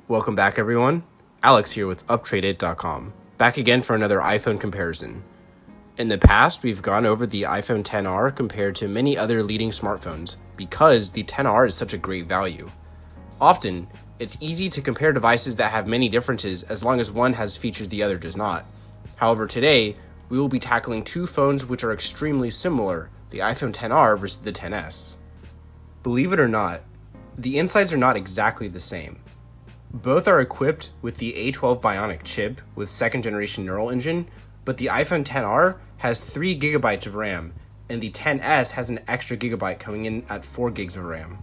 Welcome back, everyone. Alex here with UpTrade.com, back again for another iPhone comparison. In the past, we've gone over the iPhone XR compared to many other leading smartphones because the XR is such a great value. Often, it's easy to compare devices that have many differences as long as one has features the other does not. However, today, we will be tackling two phones which are extremely similar, the iPhone XR versus the XS. Believe it or not, the insides are not exactly the same. Both are equipped with the A12 Bionic chip with second generation neural engine, but the iPhone XR has 3 GB of RAM, and the XS has an extra gigabyte coming in at 4 GB of RAM.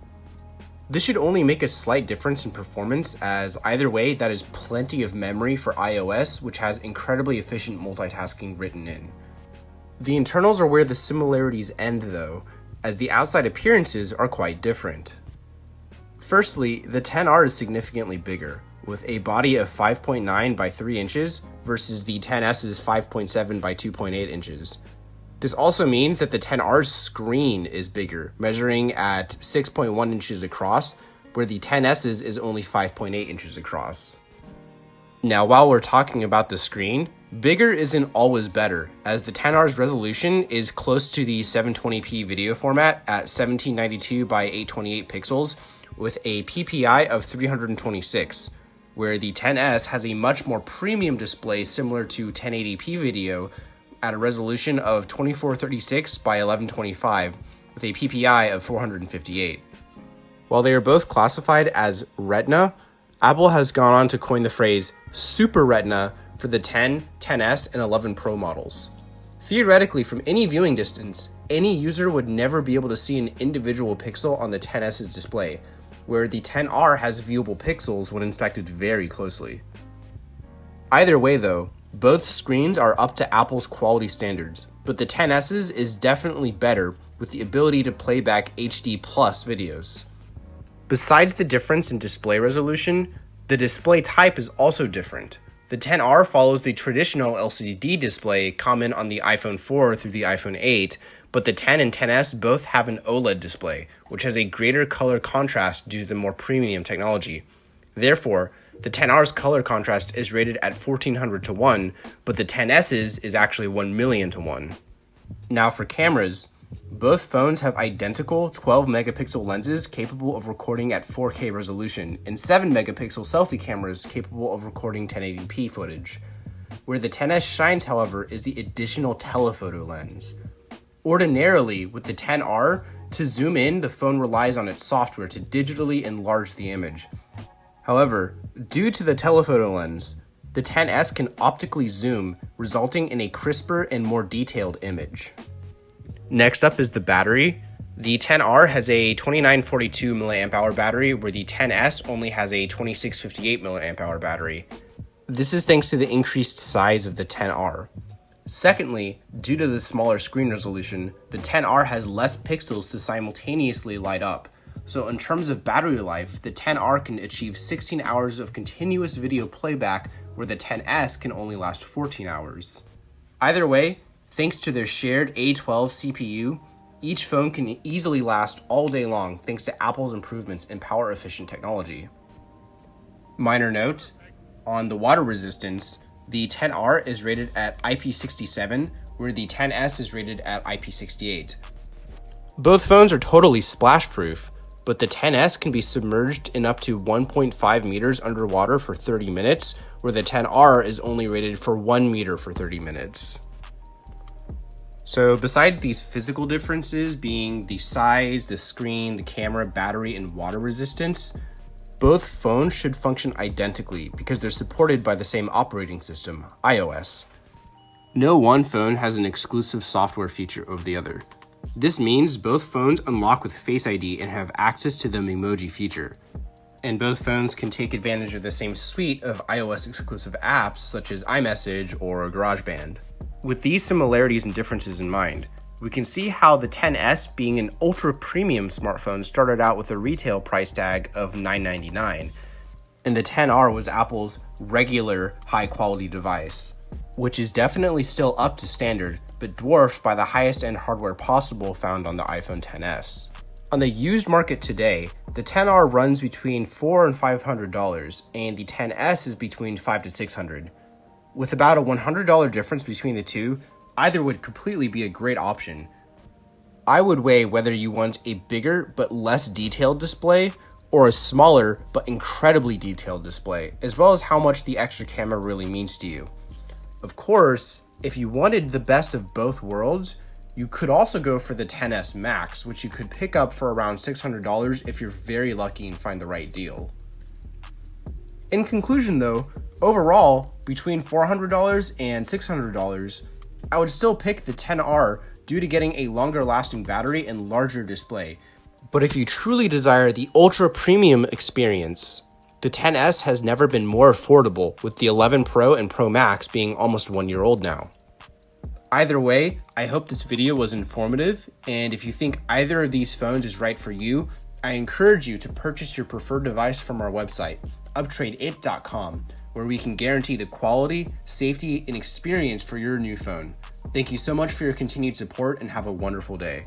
This should only make a slight difference in performance, as either way that is plenty of memory for iOS, which has incredibly efficient multitasking written in. The internals are where the similarities end though, as the outside appearances are quite different. Firstly, the XR is significantly bigger, with a body of 5.9 by 3 inches versus the XS's 5.7 by 2.8 inches. This also means that the XR's screen is bigger, measuring at 6.1 inches across, where the XS's is only 5.8 inches across. Now, while we're talking about the screen, bigger isn't always better, as the XR's resolution is close to the 720p video format at 1792 by 828 pixels, with a PPI of 326, where the XS has a much more premium display similar to 1080p video at a resolution of 2436 by 1125 with a PPI of 458. While they are both classified as Retina, Apple has gone on to coin the phrase Super Retina for the 10, XS, and 11 Pro models. Theoretically, from any viewing distance, any user would never be able to see an individual pixel on the XS's display, where the XR has viewable pixels when inspected very closely. Either way though, both screens are up to Apple's quality standards, but the XS's is definitely better with the ability to play back HD+ videos. Besides the difference in display resolution, the display type is also different. The XR follows the traditional LCD display common on the iPhone 4 through the iPhone 8, but the X and XS both have an OLED display, which has a greater color contrast due to the more premium technology. Therefore, the XR's color contrast is rated at 1400:1, but the XS's is actually 1,000,000:1. Now for cameras, both phones have identical 12-megapixel lenses capable of recording at 4K resolution and 7-megapixel selfie cameras capable of recording 1080p footage. Where the XS shines, however, is the additional telephoto lens. Ordinarily, with the XR, to zoom in, the phone relies on its software to digitally enlarge the image. However, due to the telephoto lens, the XS can optically zoom, resulting in a crisper and more detailed image. Next up is the battery. The XR has a 2942 mAh battery, where the XS only has a 2658 mAh battery. This is thanks to the increased size of the XR. Secondly, due to the smaller screen resolution, the XR has less pixels to simultaneously light up. So in terms of battery life, the XR can achieve 16 hours of continuous video playback, where the XS can only last 14 hours. Either way, thanks to their shared A12 CPU, each phone can easily last all day long thanks to Apple's improvements in power-efficient technology. Minor note, on the water resistance, the XR is rated at IP67, where the XS is rated at IP68. Both phones are totally splash-proof, but the XS can be submerged in up to 1.5 meters underwater for 30 minutes, where the XR is only rated for 1 meter for 30 minutes. So besides these physical differences being the size, the screen, the camera, battery, and water resistance, both phones should function identically because they're supported by the same operating system, iOS. No one phone has an exclusive software feature over the other. This means both phones unlock with Face ID and have access to the Memoji feature. And both phones can take advantage of the same suite of iOS exclusive apps such as iMessage or GarageBand. With these similarities and differences in mind, we can see how the XS, being an ultra-premium smartphone, started out with a retail price tag of $999, and the XR was Apple's regular high-quality device, which is definitely still up to standard, but dwarfed by the highest-end hardware possible found on the iPhone XS. On the used market today, the 10R runs between $400 and $500, and the 10S is between $500 to $600. With about a $100 difference between the two, either would completely be a great option. I would weigh whether you want a bigger but less detailed display or a smaller but incredibly detailed display, as well as how much the extra camera really means to you. Of course, if you wanted the best of both worlds, you could also go for the 10S Max, which you could pick up for around $600 if you're very lucky and find the right deal. In conclusion though, overall, between $400 and $600, I would still pick the 10R due to getting a longer lasting battery and larger display. But if you truly desire the ultra premium experience, the 10S has never been more affordable, with the 11 Pro and Pro Max being almost 1 year old now. Either way, I hope this video was informative, and if you think either of these phones is right for you, I encourage you to purchase your preferred device from our website, UpTrade.com, where we can guarantee the quality, safety, and experience for your new phone. Thank you so much for your continued support and have a wonderful day.